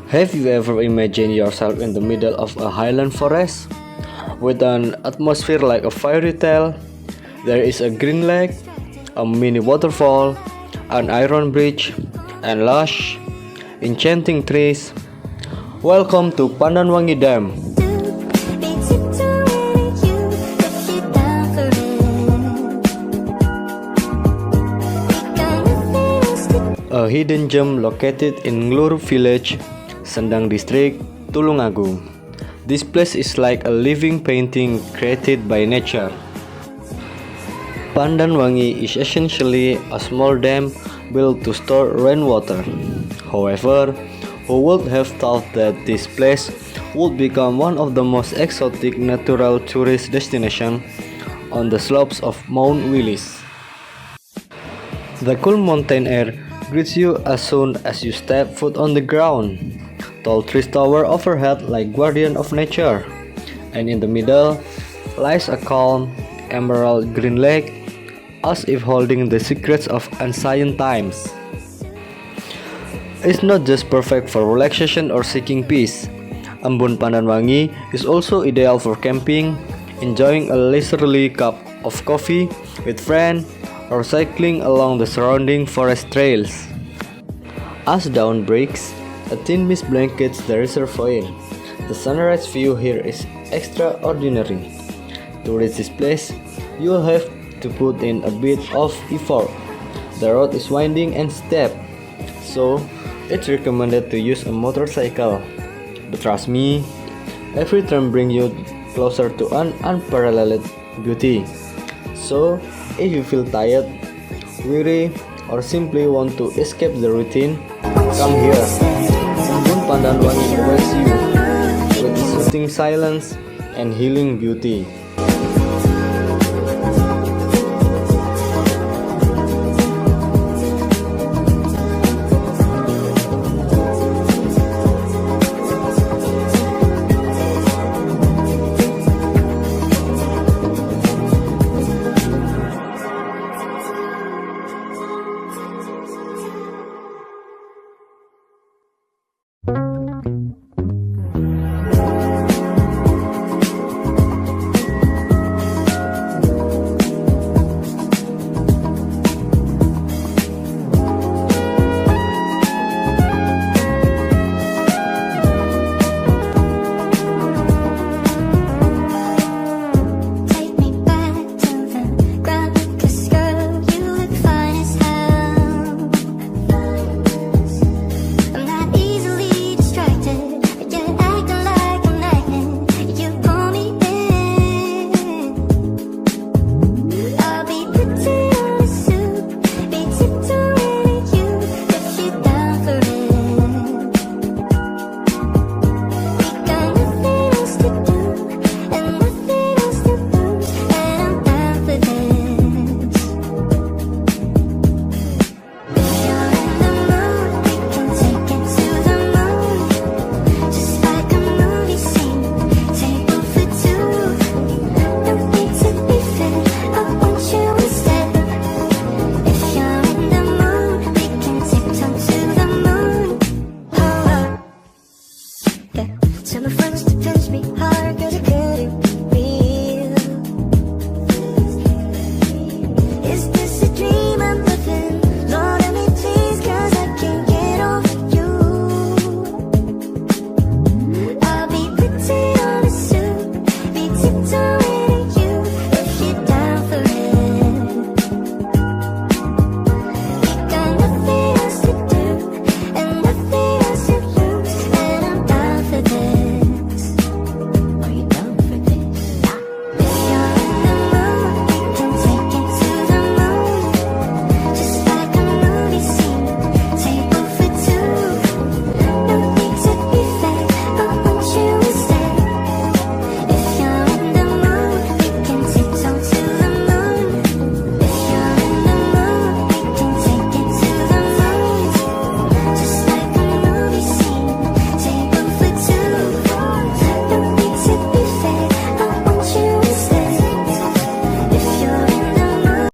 Have you ever imagined yourself in the middle of a highland forest? With an atmosphere like a fairy tale, there is a green lake, a mini waterfall, an iron bridge, and lush, enchanting trees. Welcome to PandanWangi Dam, a hidden gem located in Nglurup village, Sendang district, Tulungagung. This place is like a living painting created by nature. PandanWangi is essentially a small dam built to store rainwater. However, who would have thought that this place would become one of the most exotic natural tourist destinations on the slopes of Mount Willis? The cool mountain air greets you as soon as you step foot on the ground. Tall trees tower overhead like guardian of nature, and in the middle lies a calm, emerald green lake, as if holding the secrets of ancient times. It's not just perfect for relaxation or seeking peace. Embun PandanWangi is also ideal for camping, enjoying a leisurely cup of coffee with friends, or cycling along the surrounding forest trails. As dawn breaks, a thin mist blankets the reservoir. The sunrise view here is extraordinary. To reach this place, you will have to put in a bit of effort. The road is winding and steep, so it's recommended to use a motorcycle. But trust me, every turn brings you closer to an unparalleled beauty. So, if you feel tired, weary, or simply want to escape the routine, come here. Embun PandanWangi awaits you with soothing silence and healing beauty.